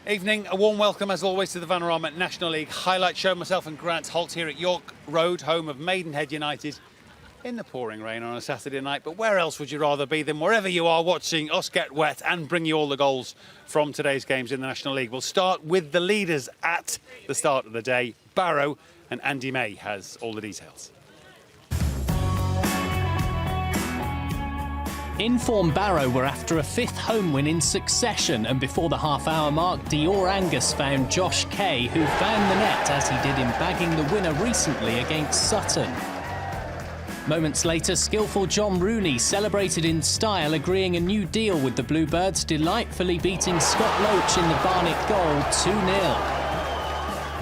Evening, a warm welcome as always to the Vanarama National League highlight show. Myself and Grant Holt here at York Road, home of Maidenhead United, in the pouring rain on a Saturday night. But where else would you rather be than wherever you are watching us get wet and bring you all the goals from today's games in the National League? We'll start with the leaders at the start of the day, Barrow, and Andy May has all the details. In-form Barrow were after a fifth home win in succession, and before the half-hour mark, Dior Angus found Josh Kay, who found the net as he did in bagging the winner recently against Sutton. Moments later, skillful John Rooney celebrated in style, agreeing a new deal with the Bluebirds, delightfully beating Scott Loach in the Barnet goal 2-0.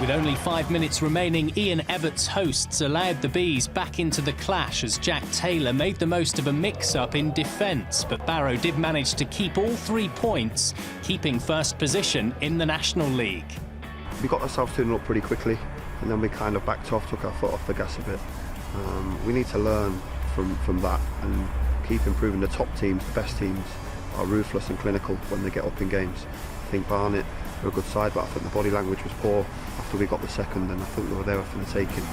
With only 5 minutes remaining, Ian Evert's hosts allowed the Bees back into the clash as Jack Taylor made the most of a mix-up in defence, but Barrow did manage to keep all 3 points, keeping first position in the National League. We got ourselves turning up pretty quickly, and then we kind of backed off, took our foot off the gas a bit. We need to learn from that and keep improving. The top teams, the best teams, are ruthless and clinical when they get up in games. I think Barnet were a good side, but I think the body language was poor after we got the second, and I think they were there for the taking.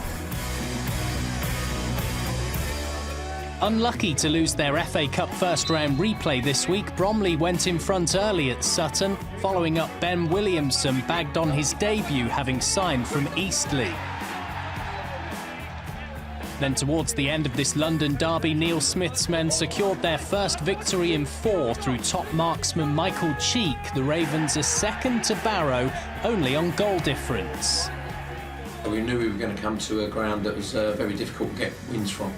Unlucky to lose their FA Cup first-round replay this week, Bromley went in front early at Sutton. Following up, Ben Williamson bagged on his debut, having signed from Eastleigh. Then towards the end of this London derby, Neil Smith's men secured their first victory in 4 through top marksman Michael Cheek. The Ravens are second to Barrow, only on goal difference. We knew we were going to come to a ground that was very difficult to get wins from.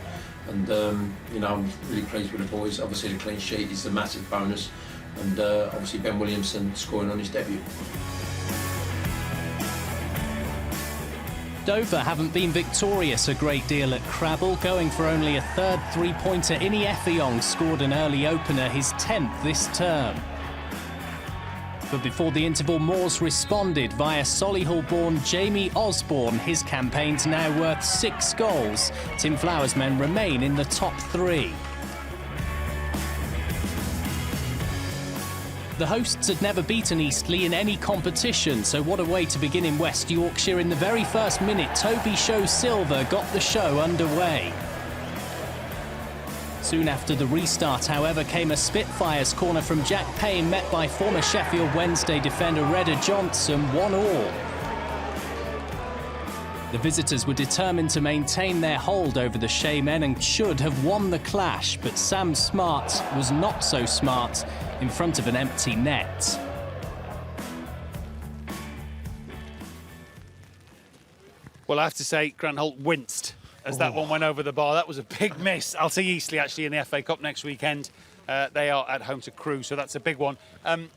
And, I'm really pleased with the boys. Obviously, the clean sheet is a massive bonus. And obviously, Ben Williamson scoring on his debut. Dover haven't been victorious a great deal at Crabble, going for only a third three-pointer. Ini Effiong scored an early opener, his 10th this term. But before the interval, Moores responded via Solihull-born Jamie Osborne. His campaign's now worth 6 goals. Tim Flower's men remain in the top 3. The hosts had never beaten Eastleigh in any competition, so what a way to begin in West Yorkshire. In the very first minute, Toby Show Silver got the show underway. Soon after the restart, however, came a Spitfires corner from Jack Payne, met by former Sheffield Wednesday defender Redder Johnson, 1-1. The visitors were determined to maintain their hold over the Shea men and should have won the clash, but Sam Smart was not so smart in front of an empty net. Well, I have to say, Grant Holt winced as that one went over the bar. That was a big miss. I'll see Eastleigh actually in the FA Cup next weekend. They are at home to Crewe, so that's a big one.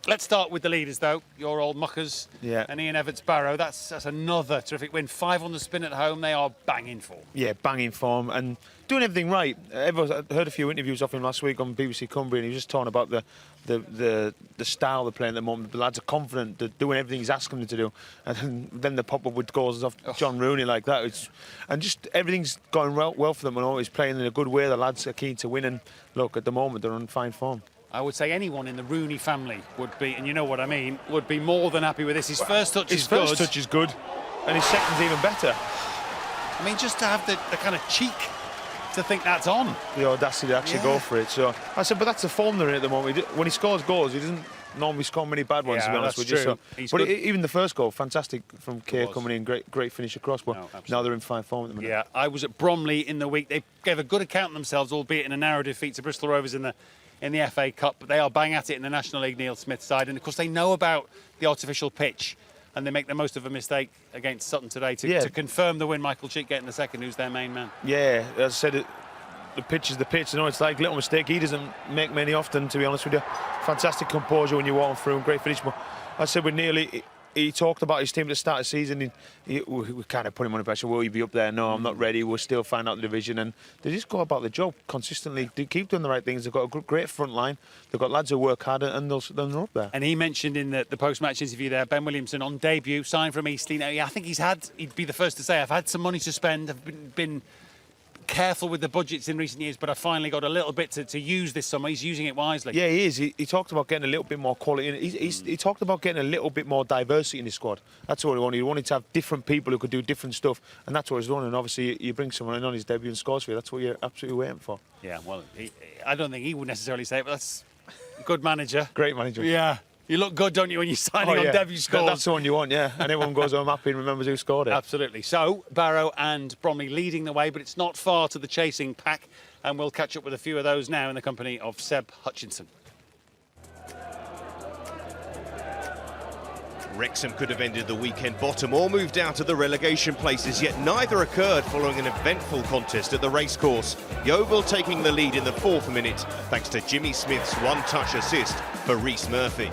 Let's start with the leaders, though. Your old muckers and Ian Everts Barrow. That's another terrific win. 5 on the spin at home. They are banging form. Yeah, banging form and doing everything right. I heard a few interviews of him last week on BBC Cumbria, and he was just talking about the style they're playing at the moment. The lads are confident, they're doing everything he's asking them to do, and then they pop up with goals off John Rooney like that. And just everything's going well for them, and always playing in a good way. The lads are keen to win, and look, at the moment they're on fine form. I would say anyone in the Rooney family would be, and you know what I mean, would be more than happy with this. His first touch is good. His first touch is good, and his second's even better. I mean, just to have the kind of cheek to think that's on. The audacity to actually go for it. So I said, but that's the form they're in at the moment. When he scores goals, he doesn't normally score many bad ones, to be honest with you. So, but even the first goal, fantastic from Kay coming in, great finish across. But now they're in fine form at the minute. Yeah, I was at Bromley in the week. They gave a good account of themselves, albeit in a narrow defeat to Bristol Rovers in the FA Cup. But they are bang at it in the National League, Neil Smith's side. And of course, they know about the artificial pitch. And they make the most of a mistake against Sutton today to confirm the win. Michael Cheek getting the second, who's their main man. Yeah, as I said, the pitch is the pitch. You know, it's like a little mistake. He doesn't make many often, to be honest with you. Fantastic composure when you're walking through, and great finish. But I said with Neil, he talked about his team at the start of the season. We kind of put him under pressure. Will you be up there? No, I'm not ready. We'll still find out the division. And they just go about the job consistently. They keep doing the right things. They've got a great front line. They've got lads who work hard, and they're up there. And he mentioned in the post-match interview there, Ben Williamson on debut, signed from Eastleigh. Now, I think he'd be the first to say, I've had some money to spend. I've been careful with the budgets in recent years, but I finally got a little bit to use this summer. He's using it wisely. Yeah, he is. He talked about getting a little bit more quality. He talked about getting a little bit more diversity in his squad. That's what he wanted. He wanted to have different people who could do different stuff, and that's what he's done. And obviously, you bring someone in on his debut and scores for you. That's what you're absolutely waiting for. Yeah, well, I don't think he would necessarily say it, but that's a good manager. Great manager. Yeah. You look good, don't you, when you're signing on debut scores? That's the one you want, yeah. And everyone goes home happy and remembers who scored it. Absolutely. So, Barrow and Bromley leading the way, but it's not far to the chasing pack. And we'll catch up with a few of those now in the company of Seb Hutchinson. Wrexham could have ended the weekend bottom or moved out of the relegation places, yet neither occurred following an eventful contest at the Racecourse. Yeovil taking the lead in the 4th minute, thanks to Jimmy Smith's one-touch assist for Rhys Murphy.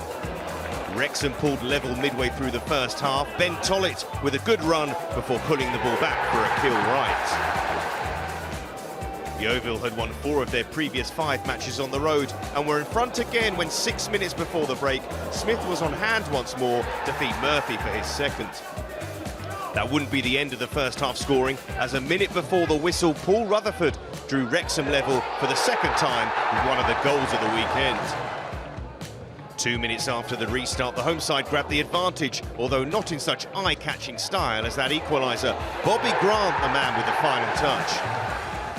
Wrexham pulled level midway through the first half. Ben Tollett with a good run before pulling the ball back for a kill right. Yeovil had won 4 of their previous 5 matches on the road and were in front again when 6 minutes before the break, Smith was on hand once more to feed Murphy for his second. That wouldn't be the end of the first half scoring, as a minute before the whistle, Paul Rutherford drew Wrexham level for the second time with one of the goals of the weekend. 2 minutes after the restart, the home side grabbed the advantage, although not in such eye-catching style as that equaliser. Bobby Grant, the man with the final touch.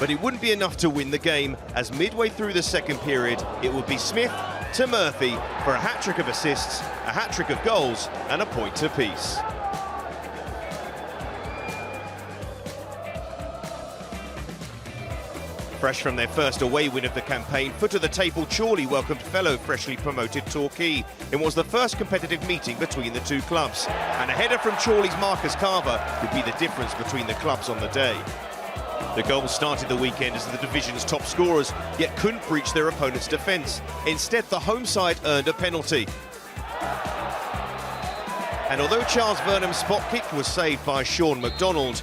But it wouldn't be enough to win the game, as midway through the second period, it would be Smith to Murphy for a hat-trick of assists, a hat-trick of goals and a point apiece. Fresh from their first away win of the campaign, foot of the table Chorley welcomed fellow freshly promoted Torquay. It was the first competitive meeting between the two clubs, and a header from Chorley's Marcus Carver could be the difference between the clubs on the day. The goal started the weekend as the division's top scorers, yet couldn't breach their opponent's defence. Instead, the home side earned a penalty. And although Charles Vernham's spot kick was saved by Sean MacDonald,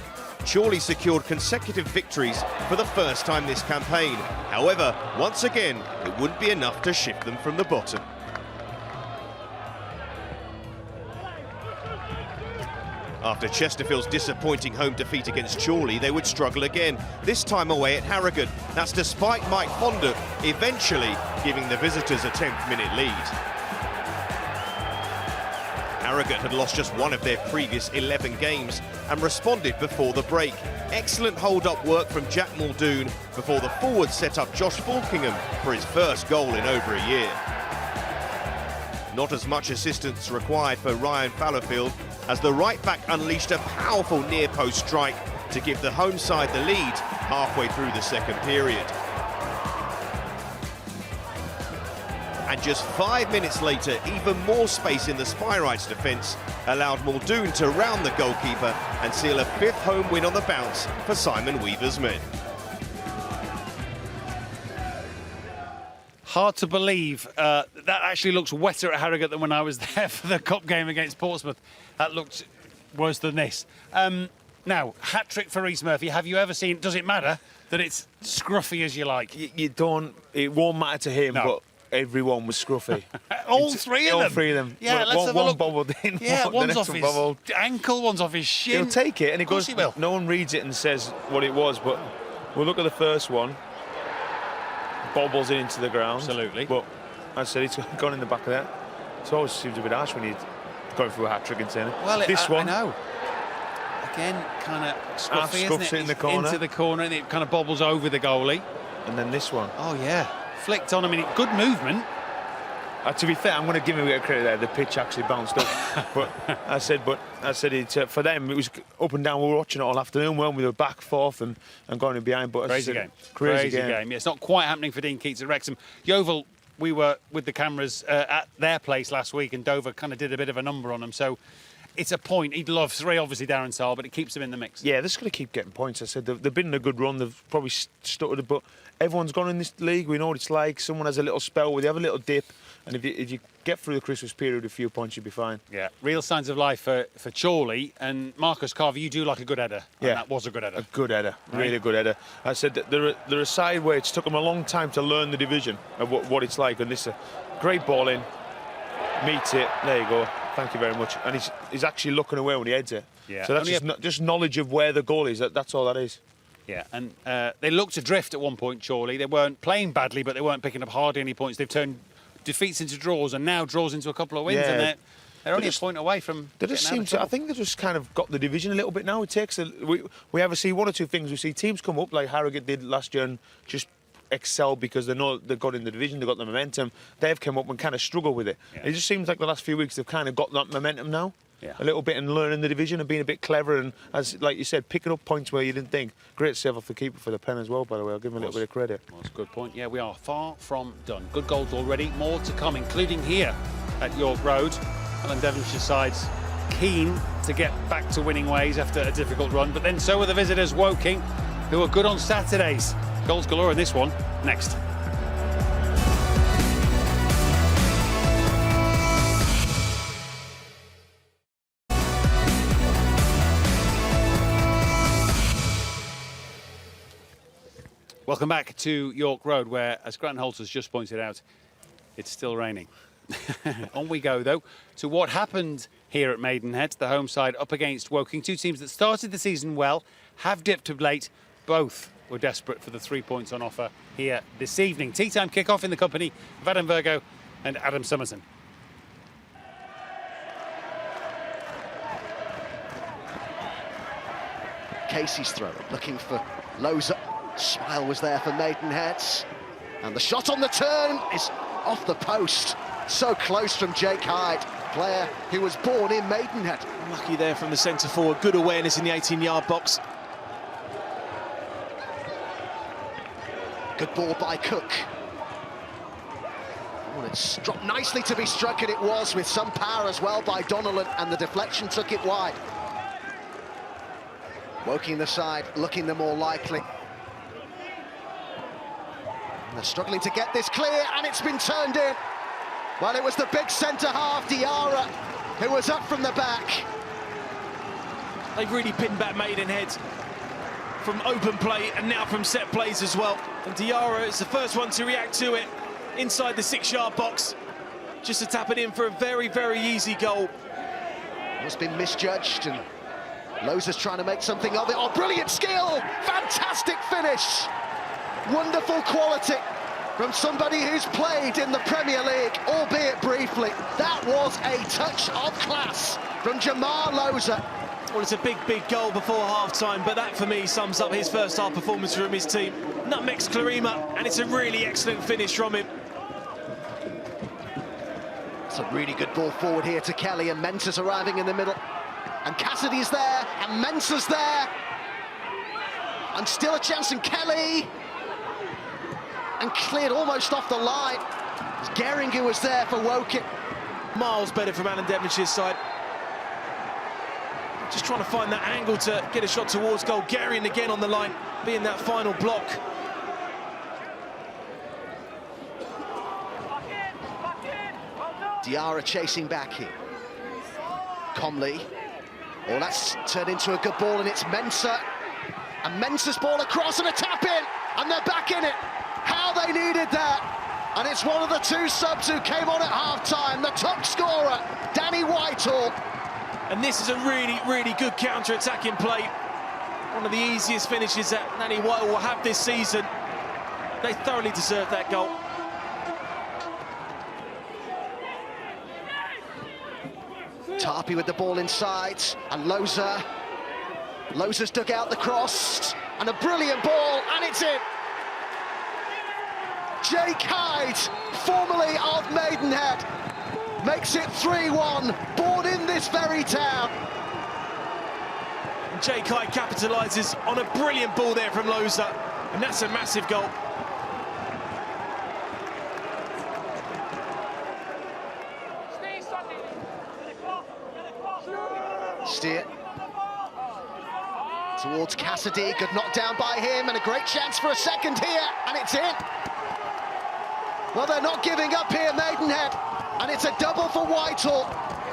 Chorley secured consecutive victories for the first time this campaign. However, once again, it wouldn't be enough to shift them from the bottom. After Chesterfield's disappointing home defeat against Chorley, they would struggle again, this time away at Harrogate. That's despite Mike Fonda eventually giving the visitors a 10th-minute lead. Harrogate had lost just one of their previous 11 games and responded before the break. Excellent hold-up work from Jack Muldoon before the forwards set up Josh Falkingham for his first goal in over a year. Not as much assistance required for Ryan Fallowfield, as the right-back unleashed a powerful near-post strike to give the home side the lead halfway through the second period. And just 5 minutes later, even more space in the Spyrites' defence allowed Muldoon to round the goalkeeper and seal a 5th home win on the bounce for Simon Weaver's men. Hard to believe that actually looks wetter at Harrogate than when I was there for the cup game against Portsmouth. That looked worse than this. Now, hat-trick for Rhys Murphy. Have you ever seen, does it matter that it's scruffy as you like? You don't, it won't matter to him, No. but everyone was scruffy. All 3 of them? All 3 of them. Yeah, let's have a one look. bobbled in, Yeah, the one's next off one his bobbled. ankle, one's off his shin. He'll take it, and he Of course goes, he will. no one reads it and says what it was, but we'll look at the first one. Bobbles it into the ground. Absolutely. But I said it's gone in the back of that. It always seems a bit harsh when you're going through a hat-trick and saying it. Well, this one, I know. Again, kind of Half scruffy, scuffs isn't it? it in the corner. Into the corner, and it kind of bobbles over the goalie. and then this one. Oh, yeah. Flicked on. I mean, good movement. To be fair, I'm going to give him a bit of credit there. The pitch actually bounced up. but I said it for them. It was up and down. We were watching it all afternoon, weren't we? We were back, forth, and going in behind. But Crazy game. Crazy game. Yeah, it's not quite happening for Dean Keats at Wrexham. Yeovil, we were with the cameras at their place last week, and Dover kind of did a bit of a number on them. So it's a point. He'd love 3, obviously, Darren Sarll, but it keeps them in the mix. Yeah, they're just going to keep getting points. I said they've been in a good run. They've probably stuttered, but everyone's gone in this league. We know what it's like. Someone has a little spell where they have a little dip. And if you get through the Christmas period, a few points, you'll be fine. Yeah, real signs of life for Chorley. And Marcus Carver, you do like a good header. And Yeah, that was a good header. A good header, Right. really good header. I said that they're a side where it's took them a long time to learn the division of what it's like. And this is a great ball in, meets it, there you go. Thank you very much. And he's actually looking away when he heads it. Yeah. So that's just knowledge of where the goal is. That's all that is. Yeah, and they looked adrift at one point, surely. They weren't playing badly, but they weren't picking up hardly any points. They've turned defeats into draws and now draws into a couple of wins, Yeah. and they're only a point away from They just getting out seem of to. I trouble. think they just kind of got the division a little bit now. It takes we ever see one or two things. We see teams come up like Harrogate did last year and just excel because they know they've got in the division, they've got the momentum. They've come up and kind of struggled with it. Yeah. It just seems like the last few weeks they've kind of got that momentum now. Yeah. A little bit in learning the division and being a bit clever and, as like you said, picking up points where you didn't think. Great save off the keeper for the pen as well, by the way. I'll give him a little bit of credit. Well, that's a good point. Yeah, we are far from done. Good goals already, more to come, including here at York Road. Alan Devonshire side's keen to get back to winning ways after a difficult run, but then so are the visitors, Woking, who are good on Saturdays. Goals galore in this one, next. Welcome back to York Road, where, as Grant Holt has just pointed out, it's still raining. On we go, though, to what happened here at Maidenhead, the home side up against Woking. Two teams that started the season well, have dipped of late. Both were desperate for the 3 points on offer here this evening. Tea time kick-off in the company of Adam Virgo and Adam Summerson. Casey's throw, looking for Loza. Smile was there for Maidenhead. And the shot on the turn is off the post. So close from Jake Hyde, player who was born in Maidenhead. Lucky there from the centre forward. Good awareness in the 18-yard box. Good ball by Cook. Oh, it's dropped nicely to be struck, and it was with some power as well by Donnellan, and the deflection took it wide. Woking the side, looking the more likely. And they're struggling to get this clear, and it's been turned in. Well, it was the big centre-half, Diarra, who was up from the back. They've really pinned back Maidenhead from open play and now from set plays as well. And Diarra is the first one to react to it inside the 6-yard box, just to tap it in for a very, very easy goal. It's been misjudged, and Loza's trying to make something of it. Oh, brilliant skill! Fantastic finish! Wonderful quality from somebody who's played in the Premier League, albeit briefly. That was a touch of class from Jamar Loza. Well, it's a big, big goal before half-time, but that, for me, sums up his first-half performance from his team. Nutmegs Clarima, and it's a really excellent finish from him. It's a really good ball forward here to Kelly, and Mensah's arriving in the middle. And Cassidy's there, and Mensah's there. And still a chance, and Kelly. And cleared almost off the line. Gehringer was there for Woking. Miles better from Alan Devonshire's side. Just trying to find that angle to get a shot towards goal. Gehringer again on the line, being that final block. Diarra chasing back here. Comley. Oh, that's turned into a good ball, and it's Mensah. And Mensah's ball across and a tap in, and they're back in it. How they needed that. And it's one of the two subs who came on at half-time, the top scorer, Danny Whitehall. And this is a really, really good counter-attacking play. One of the easiest finishes that Danny Whitehall will have this season. They thoroughly deserve that goal. Tarpey with the ball inside, and Loza. Loza's dug out the cross, and a brilliant ball, and it's in. Jake Hyde, formerly of Maidenhead, makes it 3-1, born in this very town. And Jake Hyde capitalises on a brilliant ball there from Loza, and that's a massive goal. Steer towards Cassidy, good knock down by him, and a great chance for a second here, and it's in. Well, they're not giving up here, Maidenhead, and it's a double for Whitehall.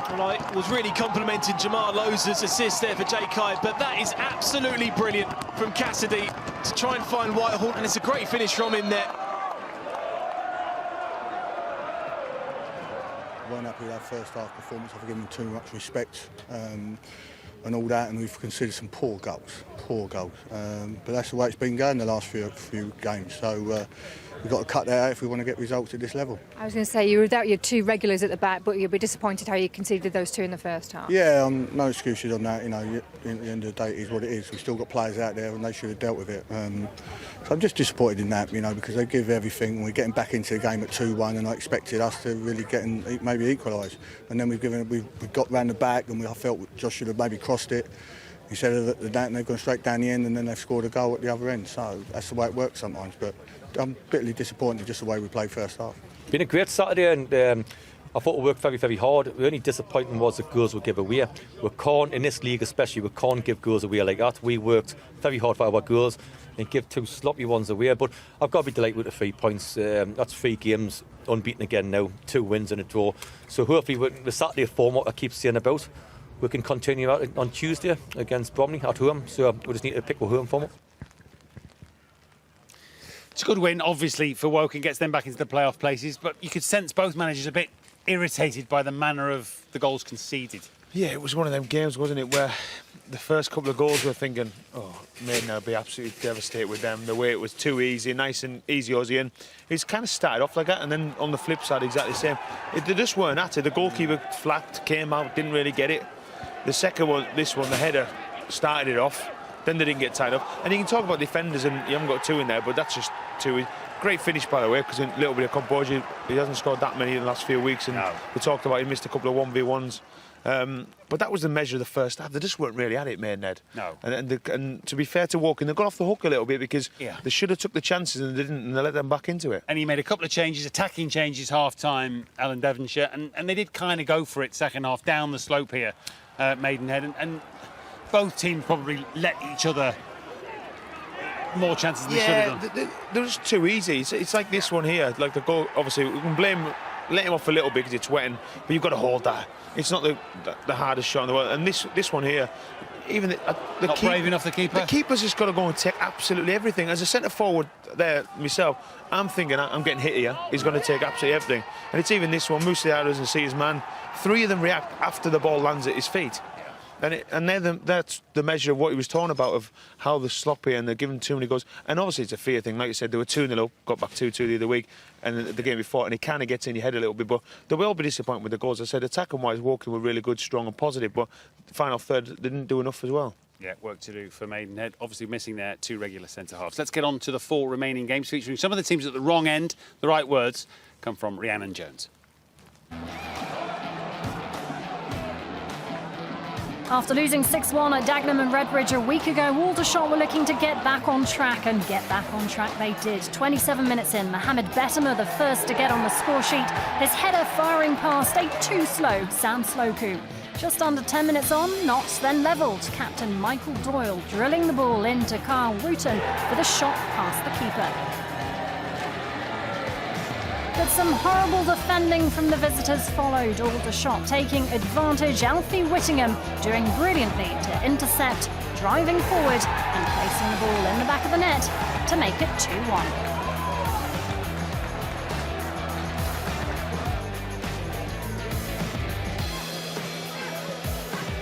Well, I was really complimenting Jamar Loza's assist there for Jake Hyde, but that is absolutely brilliant from Cassidy to try and find Whitehall, and it's a great finish from him there. Weren't happy with our first half performance. I've given them too much respect. and all that, and we've conceded some poor goals. But that's the way it's been going the last few games. So we've got to cut that out if we want to get results at this level. I was going to say, you were without your two regulars at the back, but you'll be disappointed how you conceded those two in the first half. Yeah, no excuses on that. You know, at the end of the day, it is what it is. We've still got players out there, and they should have dealt with it. So I'm just disappointed in that, you know, because they give everything, and we're getting back into the game at 2-1, and I expected us to really get and maybe equalise. And then we've got round the back, and I felt Josh should have maybe crossed it instead of that, and they've gone straight down the end, and then they've scored a goal at the other end. So that's the way it works sometimes. But I'm bitterly disappointed just the way we played first half. Been a great Saturday, and I thought we worked very, very hard. The only disappointing was the goals we give away. We can't, in this league especially, we can't give goals away like that. We worked very hard for our goals and give two sloppy ones away. But I've got to be delighted with the 3 points. That's 3 games, unbeaten again now, 2 wins and a draw. So hopefully the Saturday form, what I keep saying about, we can continue out on Tuesday against Bromley at home. So we just need to pick our home form up. It's a good win, obviously, for Woking, gets them back into the playoff places, but you could sense both managers a bit irritated by the manner of the goals conceded. Yeah, it was one of them games, wasn't it, where the first couple of goals we were thinking, oh, Maiden will be absolutely devastated with them. The way it was too easy, nice and easy Aussie, and it's kind of started off like that, and then on the flip side, exactly the same. They just weren't at it. The goalkeeper flapped, came out, didn't really get it. The second one, this one, the header started it off. Then they didn't get tied up. And you can talk about defenders, and you haven't got 2 in there, but that's just 2. Great finish, by the way, because a little bit of composure. He hasn't scored that many in the last few weeks, and we talked about he missed a couple of 1v1s. But that was the measure of the first half. They just weren't really at it, Maidenhead. No. And to be fair to Woking, they got off the hook a little bit because they should have took the chances and they didn't, and they let them back into it. And he made a couple of changes, attacking changes half-time, Alan Devonshire, and they did kind of go for it second half, down the slope here, Maidenhead, and both teams probably let each other more chances than they should have done. They're just too easy. It's like this one here, like the goal. Obviously, we can let him off a little bit because it's wetting, but you've got to hold that. It's not the hardest shot in the world. And this one here, even the not brave enough, the keeper. The keeper's just got to go and take absolutely everything. As a centre forward there myself, I'm thinking I'm getting hit here. He's going to take absolutely everything. And it's even this one. Musiala doesn't see his man. 3 of them react after the ball lands at his feet. And that's the measure of what he was talking about, of how they're sloppy and they're giving too many goals. And obviously it's a fear thing. Like you said, they were 2-0 up, got back 2-2 the other week, and the game before, and it kind of gets in your head a little bit. But they will be disappointed with the goals. I said attacking-wise, Woking were really good, strong and positive, but the final third, they didn't do enough as well. Yeah, work to do for Maidenhead. Obviously missing their 2 regular centre-halves. Let's get on to the 4 remaining games, featuring some of the teams at the wrong end. The right words come from Rhiannon Jones. After losing 6-1 at Dagenham and Redbridge a week ago, Aldershot were looking to get back on track, and get back on track they did. 27 minutes in, Mohamed Bettimer, the first to get on the score sheet. His header firing past a too slow Sam Sloku. Just under 10 minutes on, Notts then levelled. Captain Michael Doyle drilling the ball into Carl Wooten with a shot past the keeper. But some horrible defending from the visitors followed. Aldershot taking advantage. Alfie Whittingham doing brilliantly to intercept, driving forward and placing the ball in the back of the net to make it 2-1.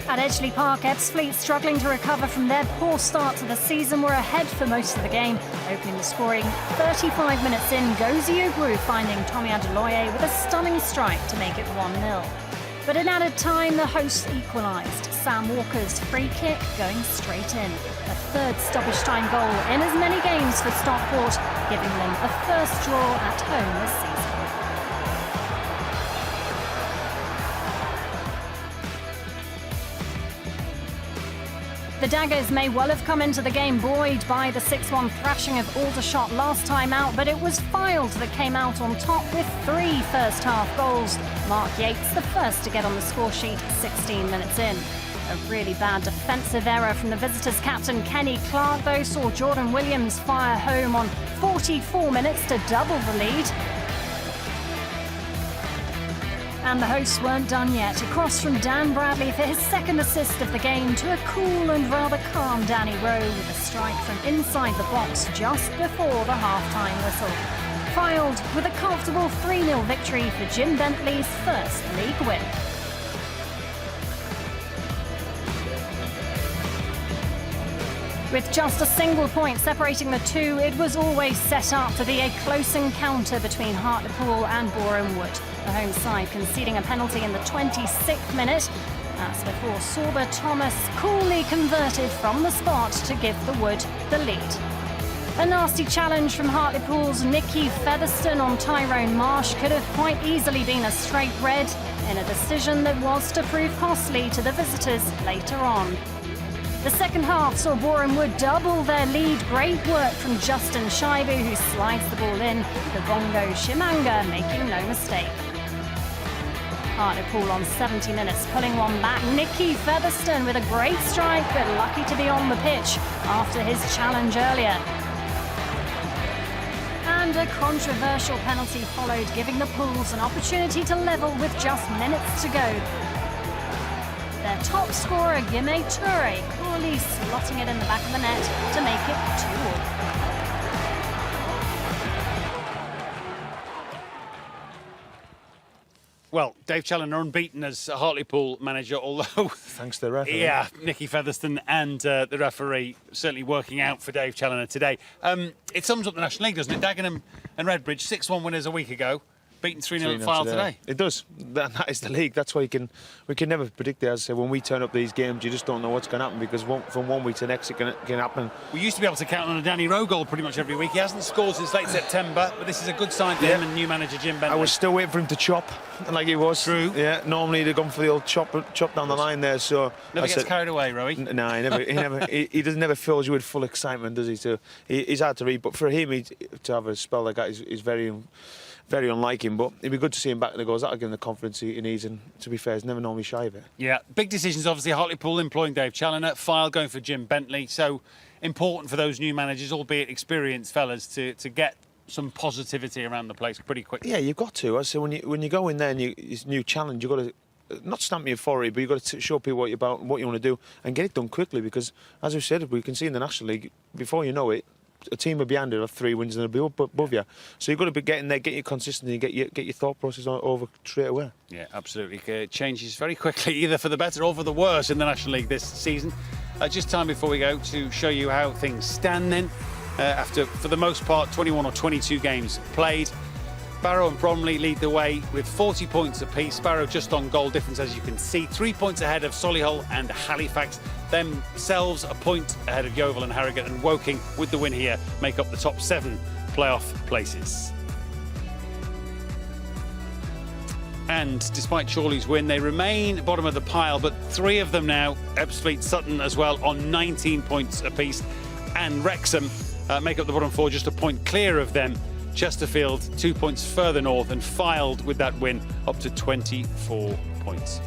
At Edgeley Park, Ebbsfleet, struggling to recover from their poor start to the season, were ahead for most of the game. Opening the scoring 35 minutes in, Gozi Ugwu finding Tommy Adeloye with a stunning strike to make it 1-0. But in added time, the hosts equalised. Sam Walker's free kick going straight in. A third stoppage time goal in as many games for Stockport, giving them a first draw at home this season. The Daggers may well have come into the game buoyed by the 6-1 thrashing of Aldershot last time out, but it was Fylde that came out on top with 3 first-half goals. Mark Yates, the first to get on the score sheet 16 minutes in. A really bad defensive error from the visitors' captain Kenny Clark, though, saw Jordan Williams fire home on 44 minutes to double the lead. And the hosts weren't done yet. Across from Dan Bradley for his second assist of the game to a cool and rather calm Danny Rowe with a strike from inside the box just before the half-time whistle. Fylde with a comfortable 3-0 victory for Jim Bentley's first league win. With just a single point separating the two, it was always set up to be a close encounter between Hartlepool and Boreham Wood. The home side conceding a penalty in the 26th minute. That's before Sorba Thomas coolly converted from the spot to give the Wood the lead. A nasty challenge from Hartlepool's Nicky Featherstone on Tyrone Marsh could have quite easily been a straight red in a decision that was to prove costly to the visitors later on. The second half saw Boreham Wood double their lead. Great work from Justin Shaibu, who slides the ball in. The Bongo Shimanga making no mistake. Hartlepool on 70 minutes, pulling one back. Nicky Featherstone with a great strike, but lucky to be on the pitch after his challenge earlier. And a controversial penalty followed, giving the Pools an opportunity to level with just minutes to go. Their top scorer, Gime Toure, coolly slotting it in the back of the net to make it 2-2. Well, Dave Challoner unbeaten as Hartlepool manager, although... Thanks to the referee. Yeah, Nicky Featherstone and the referee certainly working out for Dave Challoner today. It sums up the National League, doesn't it? Dagenham and Redbridge, 6-1 winners a week ago. Beaten 3-0 at Fylde today. It does. That is the league. That's why we can never predict it. As I say, when we turn up these games, you just don't know what's going to happen, because from one week to the next it can happen. We used to be able to count on a Danny Rowe goal pretty much every week. He hasn't scored since late September, but this is a good sign for him and new manager Jim Bentley. I was still waiting for him to chop, like he was. True. Yeah. Normally they'd gone for the old chop down the line there. So never gets carried away, Rowie. No, he doesn't never fills you with full excitement, does he? So he's hard to read. But for him, to have a spell like that is very unlike him, but it'd be good to see him back in the goals. That'll give him the confidence he needs, and to be fair, he's never normally shy of it. Yeah, big decisions obviously. Hartlepool employing Dave Challoner, Fylde going for Jim Bentley. So important for those new managers, albeit experienced fellas, to get some positivity around the place pretty quickly. Yeah, you've got to. I say when you go in there and it's a new challenge, you've got to not stamp your authority, but you've got to show people what you want to do and get it done quickly, because as we said, we can see in the National League, before you know it, a team will be behind it have 3 wins and they'll be above you. So you've got to be getting there, get your consistency, get your thought process over straight away. Yeah, absolutely. It changes very quickly, either for the better or for the worse in the National League this season. Just time before we go to show you how things stand then. After, for the most part, 21 or 22 games played. Barrow and Bromley lead the way with 40 points apiece. Barrow just on goal difference, as you can see. 3 points ahead of Solihull and Halifax. Themselves a point ahead of Yeovil and Harrogate, and Woking, with the win here, make up the top 7 playoff places. And despite Chorley's win, they remain bottom of the pile, but 3 of them now, Ebbsfleet, Sutton as well, on 19 points apiece. And Wrexham make up the bottom 4, just a point clear of them. Chesterfield 2 points further north, and Fylde with that win up to 24 points.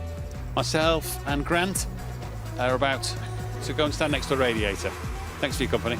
Myself and Grant are about to go and stand next to a radiator. Thanks for your company.